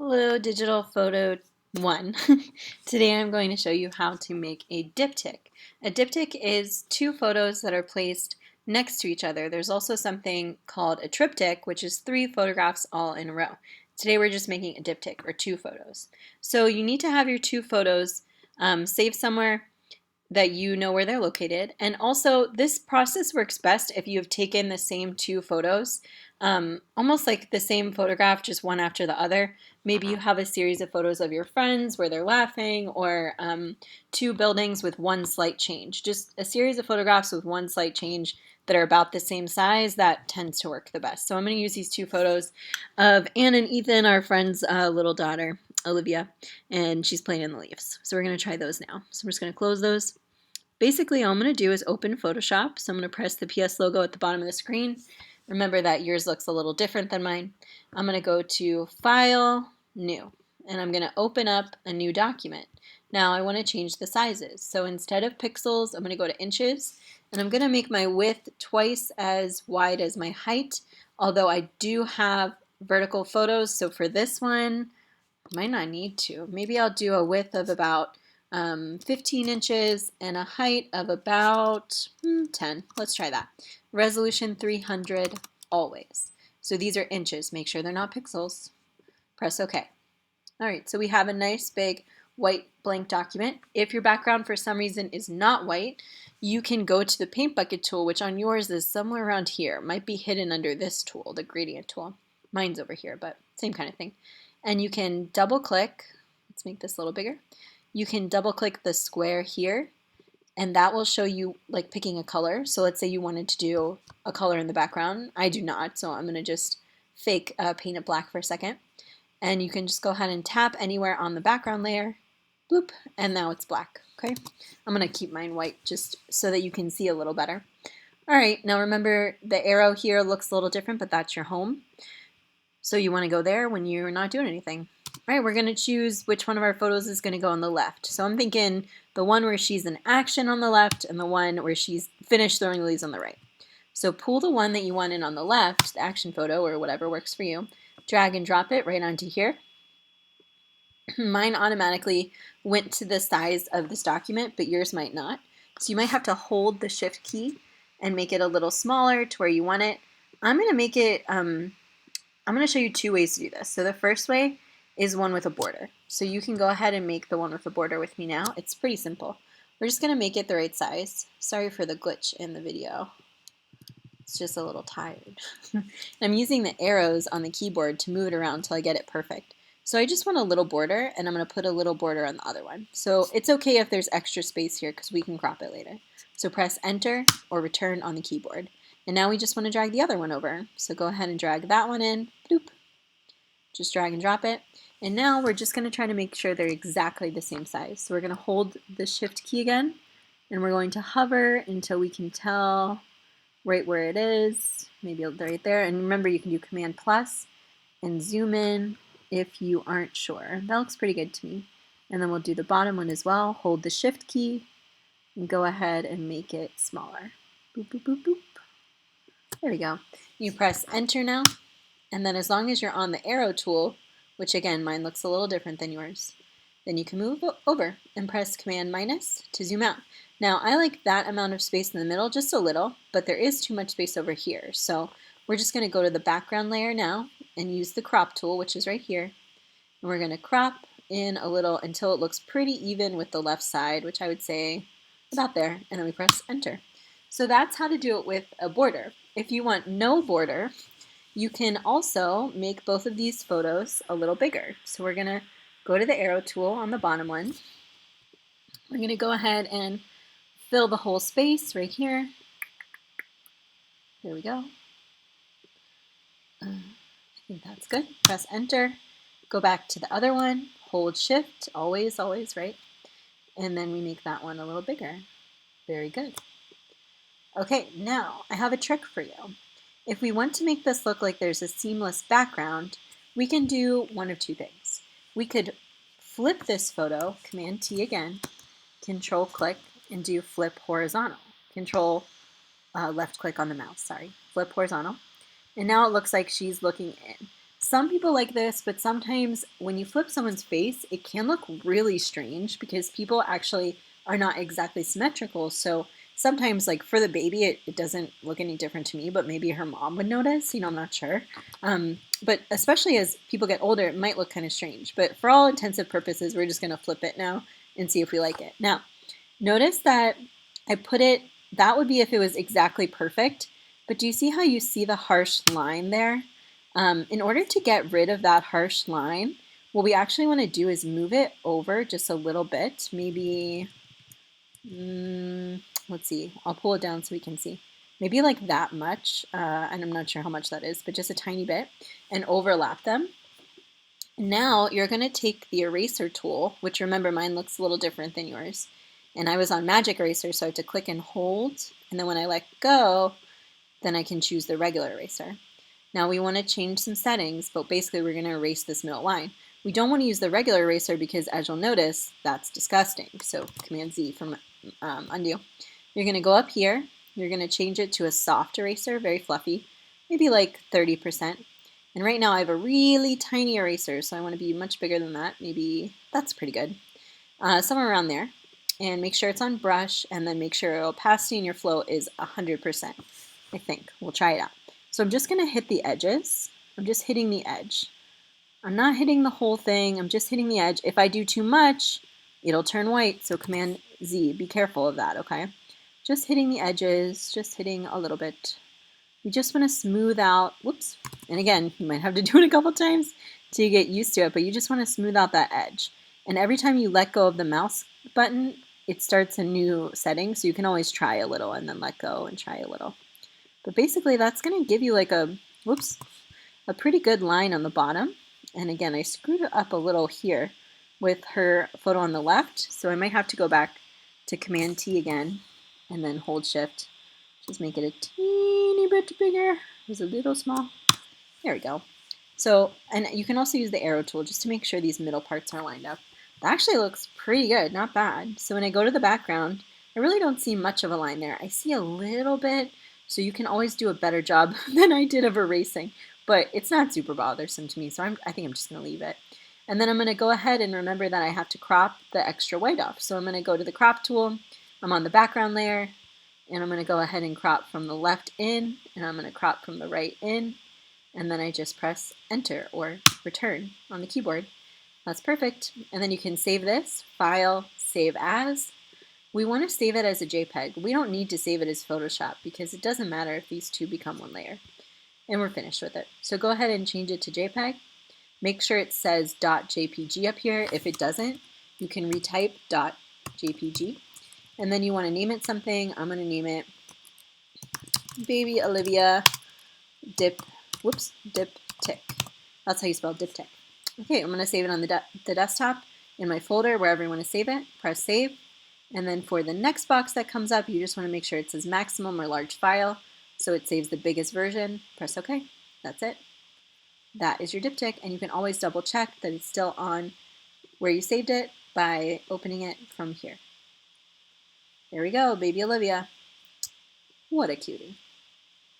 Hello, Digital Photo 1. Today I'm going to show you how to make a diptych. A diptych is two photos that are placed next to each other. There's also something called a triptych, which is three photographs all in a row. Today we're just making a diptych, or two photos. So you need to have your two photos saved somewhere that you know where they're located. And also, this process works best if you have taken the same two photos, almost like the same photograph, just one after the other. Maybe you have a series of photos of your friends where they're laughing, or two buildings with one slight change. Just a series of photographs with one slight change that are about the same size. That tends to work the best. So I'm going to use these two photos of Anne and Ethan, our friend's little daughter, Olivia, and she's playing in the leaves. So we're going to try those now. So we're just going to close those. Basically, all I'm going to do is open Photoshop. So I'm going to press the PS logo at the bottom of the screen. Remember that yours looks a little different than mine. I'm going to go to File, New, and I'm going to open up a new document. Now I want to change the sizes. So instead of pixels, I'm going to go to inches, and I'm going to make my width twice as wide as my height, although I do have vertical photos. So for this one, I might not need to. Maybe I'll do a width of about 15 inches and a height of about 10. Let's try that. Resolution 300 always. So these are inches. Make sure they're not pixels. Press OK. All right, so we have a nice big white blank document. If your background for some reason is not white, you can go to the paint bucket tool, which on yours is somewhere around here. It might be hidden under this tool, the gradient tool. Mine's over here, but same kind of thing. And you can double click. Let's make this a little bigger. You can double click the square here, and that will show you like picking a color. So let's say you wanted to do a color in the background. I do not, so I'm going to just fake paint it black for a second. And you can just go ahead and tap anywhere on the background layer, bloop, and now it's black. Okay, I'm going to keep mine white just so that you can see a little better. All right, now remember the arrow here looks a little different, but that's your home. So you want to go there when you're not doing anything. All right, we're going to choose which one of our photos is going to go on the left. So I'm thinking the one where she's in action on the left and the one where she's finished throwing the leaves on the right. So pull the one that you want in on the left, the action photo or whatever works for you, drag and drop it right onto here. Mine automatically went to the size of this document, but yours might not. So you might have to hold the shift key and make it a little smaller to where you want it. I'm going to make it, I'm going to show you two ways to do this. So the first way is one with a border. So you can go ahead and make the one with the border with me now. It's pretty simple. We're just going to make it the right size. Sorry for the glitch in the video. It's just a little tired. I'm using the arrows on the keyboard to move it around until I get it perfect. So I just want a little border, and I'm going to put a little border on the other one. So it's okay if there's extra space here because we can crop it later. So press Enter or Return on the keyboard. And now we just want to drag the other one over. So go ahead and drag that one in. Bloop. Just drag and drop it. And now we're just going to try to make sure they're exactly the same size. So we're going to hold the Shift key again, and we're going to hover until we can tell right where it is, maybe right there. And remember, you can do Command plus and zoom in if you aren't sure. That looks pretty good to me. And then we'll do the bottom one as well. Hold the Shift key and go ahead and make it smaller. Boop, boop, boop, boop. There we go. You press Enter now, and then as long as you're on the arrow tool, which again, mine looks a little different than yours, then you can move over and press Command minus to zoom out. Now, I like that amount of space in the middle, just a little, but there is too much space over here. So we're just going to go to the background layer now and use the crop tool, which is right here. And we're going to crop in a little until it looks pretty even with the left side, which I would say about there, and then we press Enter. So that's how to do it with a border. If you want no border, you can also make both of these photos a little bigger. So we're going to go to the arrow tool on the bottom one. We're going to go ahead and fill the whole space right here. There we go. I think that's good. Press Enter. Go back to the other one. Hold Shift. Always, always, right? And then we make that one a little bigger. Very good. Okay, now I have a trick for you. If we want to make this look like there's a seamless background, we can do one of two things. We could flip this photo, Command T again, Control click, and do flip horizontal. Control left click on the mouse, sorry. Flip horizontal. And now it looks like she's looking in. Some people like this, but sometimes when you flip someone's face, it can look really strange because people actually are not exactly symmetrical. So sometimes, like for the baby, it doesn't look any different to me, but maybe her mom would notice. I'm not sure. But especially as people get older, it might look kind of strange. But for all intensive purposes, we're just going to flip it now and see if we like it. Now, notice that I put it, that would be if it was exactly perfect. But do you see how you see the harsh line there? In order to get rid of that harsh line, what we actually want to do is move it over just a little bit. Maybe, let's see, I'll pull it down so we can see. Maybe like that much, and I'm not sure how much that is, but just a tiny bit, and overlap them. Now you're going to take the eraser tool, which remember mine looks a little different than yours. And I was on Magic Eraser, so I have to click and hold. And then when I let go, then I can choose the regular eraser. Now we want to change some settings, but basically we're going to erase this middle line. We don't want to use the regular eraser because, as you'll notice, that's disgusting. So Command Z from undo. You're going to go up here. You're going to change it to a soft eraser, very fluffy, maybe like 30%. And right now I have a really tiny eraser, so I want to be much bigger than that. Maybe that's pretty good. Somewhere around there. And make sure it's on brush, and then make sure opacity in your flow is 100%. I think. We'll try it out. So I'm just going to hit the edges. I'm just hitting the edge. I'm not hitting the whole thing. I'm just hitting the edge. If I do too much, it'll turn white. So Command Z. Be careful of that, okay? Just hitting the edges, just hitting a little bit. We just want to smooth out, whoops. And again, you might have to do it a couple times till you get used to it, but you just want to smooth out that edge. And every time you let go of the mouse button, it starts a new setting. So you can always try a little and then let go and try a little. But basically that's going to give you like a pretty good line on the bottom. And again, I screwed it up a little here with her photo on the left. So I might have to go back to Command T again and then hold Shift. Just make it a teeny bit bigger. It was a little small. There we go. So, and you can also use the arrow tool just to make sure these middle parts are lined up. That actually looks pretty good, not bad. So when I go to the background, I really don't see much of a line there. I see a little bit. So you can always do a better job than I did of erasing, but it's not super bothersome to me, so I think I'm just going to leave it. And then I'm going to go ahead and remember that I have to crop the extra white off. So I'm going to go to the crop tool, I'm on the background layer, and I'm going to go ahead and crop from the left in, and I'm going to crop from the right in, and then I just press Enter or Return on the keyboard. That's perfect. And then you can save this, File, Save As. We want to save it as a JPEG. We don't need to save it as Photoshop because it doesn't matter if these two become one layer. And we're finished with it. So go ahead and change it to JPEG. Make sure it says .jpg up here. If it doesn't, you can retype .jpg. And then you want to name it something. I'm going to name it Baby Olivia Diptych. That's how you spell Diptych. Okay, I'm going to save it on the desktop in my folder, wherever you want to save it. Press Save. And then for the next box that comes up, you just want to make sure it says maximum or large file, so it saves the biggest version. Press OK. That's it. That is your diptych, and you can always double check that it's still on where you saved it by opening it from here. There we go, Baby Olivia. What a cutie.